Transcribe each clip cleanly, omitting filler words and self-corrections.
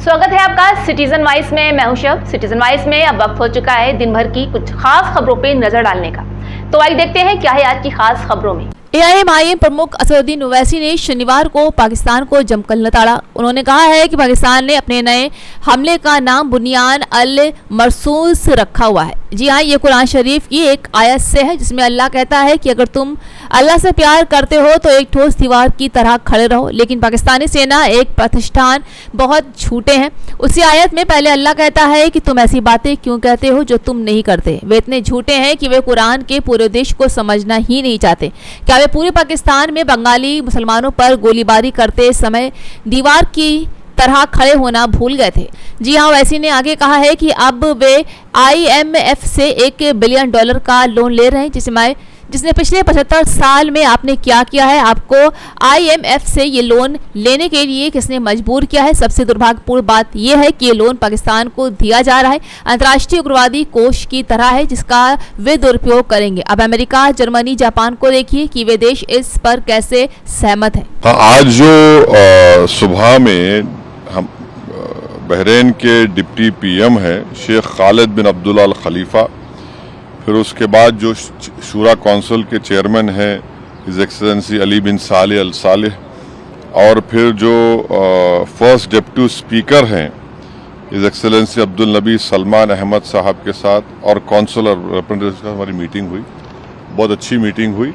स्वागत है आपका सिटीजन वाइस में। मैं हूं शब। सिटीजन वाइस में अब वक्त हो चुका है दिन भर की कुछ खास खबरों पे नजर डालने का। तो आइए देखते हैं क्या है आज की खास खबरों में। AIM प्रमुख असदुद्दीन ओवैसी ने शनिवार को पाकिस्तान को जमकर लताड़ा। उन्होंने कहा है कि पाकिस्तान ने अपने नए हमले का नाम बुनियान अल मरसूस रखा हुआ है। जी हाँ, ये कुरान शरीफ की एक आयत से है जिसमें अल्लाह कहता है कि अगर तुम अल्लाह से प्यार करते हो तो एक ठोस दीवार की तरह खड़े रहो, लेकिन पाकिस्तानी सेना एक प्रतिष्ठान बहुत झूठे हैं। उसी आयत में पहले अल्लाह कहता है कि तुम ऐसी बातें क्यों कहते हो जो तुम नहीं करते। वे इतने झूठे हैं कि वे कुरान के पूरे देश को समझना ही नहीं चाहते। क्या वे पूरे पाकिस्तान में बंगाली मुसलमानों पर गोलीबारी करते समय दीवार की तरह खड़े होना भूल गए थे? जी हाँ, ओवैसी ने आगे कहा है कि अब वे IMF से $1 बिलियन का लोन ले रहे हैं, जिसने पिछले 75 साल में आपने क्या किया है? आपको IMF से ये लोन लेने के लिए किसने मजबूर किया है? सबसे दुर्भाग्यपूर्ण बात यह है कि ये लोन पाकिस्तान को दिया जा रहा है अंतर्राष्ट्रीय उग्रवादी कोष की तरह है जिसका वे दुरुपयोग करेंगे। अब अमेरिका, जर्मनी, जापान को देखिए कि वे देश इस पर कैसे सहमत हैं। आज जो सुबह में हम बहरीन के डिप्टी PM है शेख खालिद बिन अब्दुल्ला अल खलीफा, फिर उसके बाद जो शूरा कौंसिल के चेयरमैन हैं हिज एक्सेलेंसी अली बिन सालेह अल सालेह, और फिर जो फर्स्ट डिप्टी स्पीकर हैं हिज एक्सेलेंसी अब्दुल नबी सलमान अहमद साहब के साथ, और कौंसिलर रिप्रेजेंटेटिव्स का हमारी मीटिंग हुई। बहुत अच्छी मीटिंग हुई।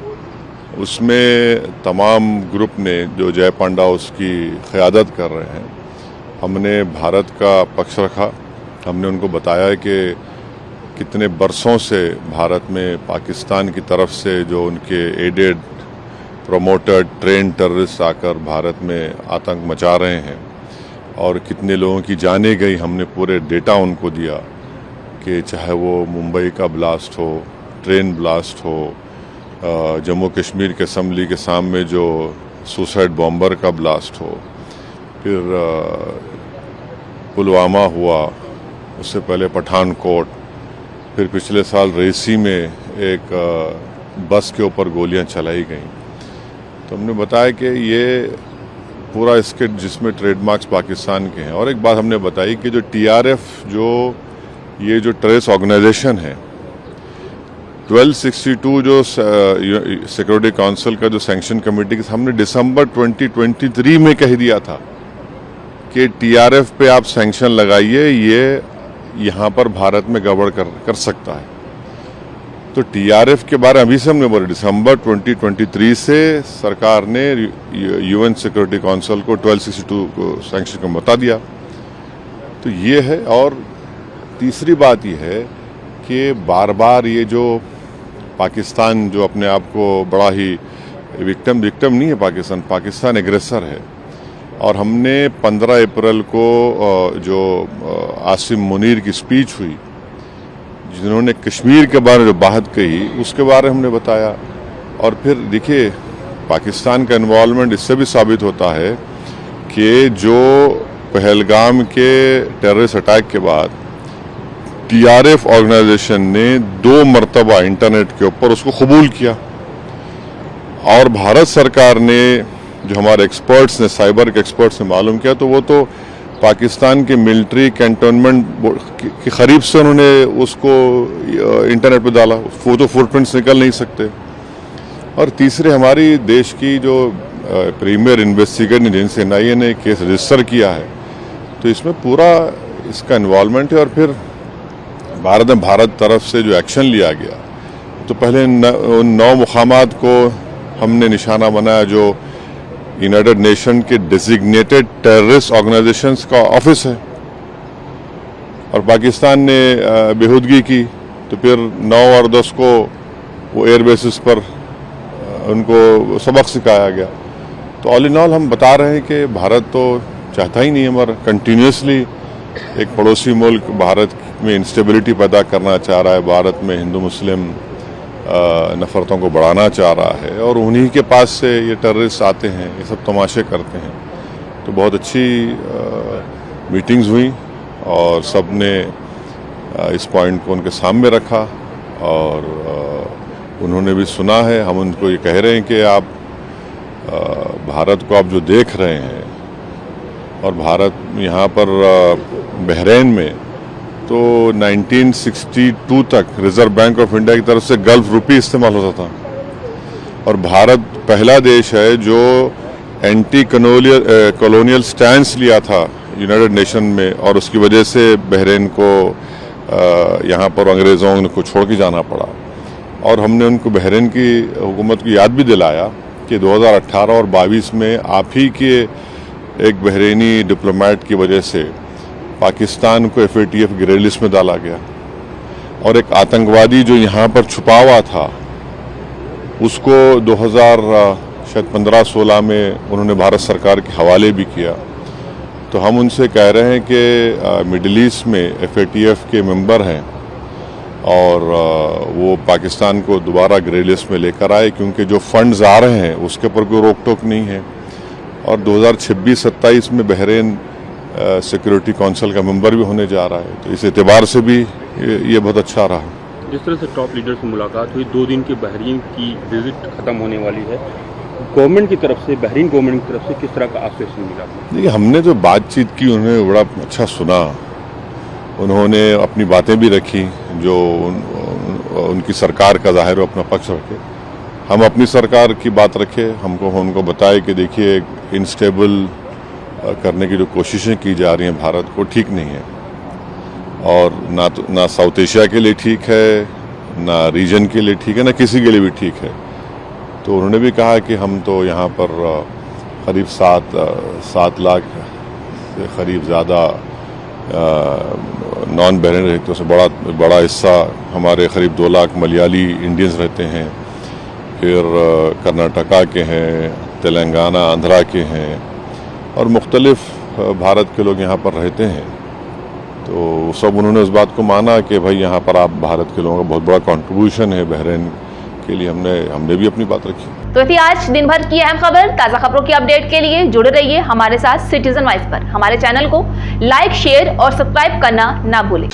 उसमें तमाम ग्रुप ने जो जय पांडा उसकी क़यादत कर रहे हैं, हमने भारत का पक्ष रखा। हमने उनको बताया कि कितने बरसों से भारत में पाकिस्तान की तरफ से जो उनके एडेड प्रोमोटेड ट्रेन टेररिस्ट आकर भारत में आतंक मचा रहे हैं और कितने लोगों की जानें गई। हमने पूरे डेटा उनको दिया कि चाहे वो मुंबई का ब्लास्ट हो, ट्रेन ब्लास्ट हो, जम्मू कश्मीर के असम्बली के सामने जो सुसाइड बॉम्बर का ब्लास्ट हो, फिर पुलवामा हुआ, उससे पहले पठानकोट, फिर पिछले साल रेसी में एक बस के ऊपर गोलियां चलाई गईं। तो हमने बताया कि ये पूरा स्किट जिसमें ट्रेडमार्क्स पाकिस्तान के हैं। और एक बात हमने बताई कि जो TRF ये जो टेररिस्ट ऑर्गेनाइजेशन है, 1262 जो सिक्योरिटी काउंसिल का जो सैंक्शन कमेटी के हमने दिसंबर 2023 में कह दिया था कि TRF पे आप सैंक्शन लगाइए, ये यहाँ पर भारत में गड़बड़ कर सकता है। तो TRF के बारे में अभी से हमने बोले, दिसंबर 2023 से सरकार ने UN सिक्योरिटी काउंसिल को 1262 को सैंक्शन को बता दिया। तो ये है। और तीसरी बात ये है कि बार बार ये जो पाकिस्तान जो अपने आप को बड़ा ही विक्टिम नहीं है, पाकिस्तान एग्रेसर है। और हमने 15 अप्रैल को जो आसिम मुनीर की स्पीच हुई जिन्होंने कश्मीर के बारे में जो बात कही, उसके बारे में हमने बताया। और फिर देखिए, पाकिस्तान का इन्वॉल्वमेंट इससे भी साबित होता है कि जो पहलगाम के टेररिस्ट अटैक के बाद TRF ऑर्गेनाइजेशन ने 2 मरतबा इंटरनेट के ऊपर उसको कबूल किया, और भारत सरकार ने, जो हमारे एक्सपर्ट्स ने, साइबर के एक्सपर्ट्स ने मालूम किया, तो वो तो पाकिस्तान के मिलिट्री कैंटोनमेंट के करीब से उन्होंने उसको इंटरनेट पे डाला। वो तो फुटप्रिंट्स निकल नहीं सकते। और तीसरे, हमारी देश की जो प्रीमियर इन्वेस्टिगेटिंग एजेंसी NIA ने केस रजिस्टर किया है, तो इसमें पूरा इसका इन्वॉल्वमेंट है। और फिर भारत तरफ से जो एक्शन लिया गया, तो पहले 9 मुकामात को हमने निशाना बनाया जो यूनाइटेड नेशन के डेजिग्नेटेड टेररिस्ट ऑर्गेनाइजेशंस का ऑफिस है, और पाकिस्तान ने बेहूदगी की। तो फिर 9 और 10 को वो एयर बेसिस पर उनको सबक सिखाया गया। तो ऑल इन ऑल हम बता रहे हैं कि भारत तो चाहता ही नहीं है, हमारा कंटिन्यूसली एक पड़ोसी मुल्क भारत में इंस्टेबिलिटी पैदा करना चाह रहा है, भारत में हिंदू मुस्लिम नफ़रतों को बढ़ाना चाह रहा है, और उन्हीं के पास से ये टेररिस्ट आते हैं, ये सब तमाशे करते हैं। तो बहुत अच्छी मीटिंग्स हुई और सब ने इस पॉइंट को उनके सामने रखा, और उन्होंने भी सुना है। हम उनको ये कह रहे हैं कि आप भारत को आप जो देख रहे हैं और भारत यहाँ पर बहरीन में तो 1962 तक रिजर्व बैंक ऑफ इंडिया की तरफ से गल्फ रुपी इस्तेमाल होता था और भारत पहला देश है जो एंटी कॉलोनियल स्टैंस लिया था यूनाइटेड नेशन में और उसकी वजह से बहरीन को यहाँ पर अंग्रेज़ों को छोड़ के जाना पड़ा और हमने उनको बहरीन की हुकूमत को याद भी दिलाया कि 2018 और 22 में आप ही के एक बहरीनी डिप्लोमेट की वजह से पाकिस्तान को FATF ग्रे लिस्ट में डाला गया और एक आतंकवादी जो यहाँ पर छुपा हुआ था उसको 2015-16 में उन्होंने भारत सरकार के हवाले भी किया। तो हम उनसे कह रहे हैं कि मिडिल ईस्ट में FATF के मेंबर हैं और वो पाकिस्तान को दोबारा ग्रे लिस्ट में लेकर आए क्योंकि जो फंड्स आ रहे हैं उसके ऊपर कोई रोक टोक नहीं है और 2026-27 में बहरीन सिक्योरिटी काउंसिल का मेंबर भी होने जा रहा है। तो इस एतबार से भी ये बहुत अच्छा रहा। जिस तरह से टॉप लीडर से मुलाकात हुई, 2 दिन की बहरीन की विजिट खत्म होने वाली है, गवर्नमेंट की तरफ से, बहरीन गवर्नमेंट की तरफ से किस तरह का आश्वासन मिला? देखिए, हमने जो बातचीत की उन्होंने बड़ा अच्छा सुना, उन्होंने अपनी बातें भी रखी जो उनकी सरकार का ज़ाहिर हो अपना पक्ष रखे, हम अपनी सरकार की बात रखे, उनको बताए कि देखिए इनस्टेबल करने की जो कोशिशें की जा रही हैं भारत को ठीक नहीं है और ना साउथ एशिया के लिए ठीक है, ना रीजन के लिए ठीक है, ना किसी के लिए भी ठीक है। तो उन्होंने भी कहा कि हम तो यहाँ पर करीब 7 लाख से करीब ज़्यादा नॉन बहरीन रहते हैं, बड़ा हिस्सा हमारे करीब 2 लाख मलयाली इंडियंस रहते हैं, फिर कर्नाटका के हैं, तेलंगाना आंध्रा के हैं और मुख्तलिफ भारत के लोग यहाँ पर रहते हैं। तो सब उन्होंने उस बात को माना कि भाई यहाँ पर आप भारत के लोगों का बहुत बड़ा कंट्रीब्यूशन है बहरीन के लिए, हमने भी अपनी बात रखी। तो थी आज दिन भर की अहम खबर। ताज़ा खबरों की अपडेट के लिए जुड़े रहिए हमारे साथ सिटीजन वॉइस पर। हमारे चैनल को लाइक, शेयर और सब्सक्राइब करना ना भूलें।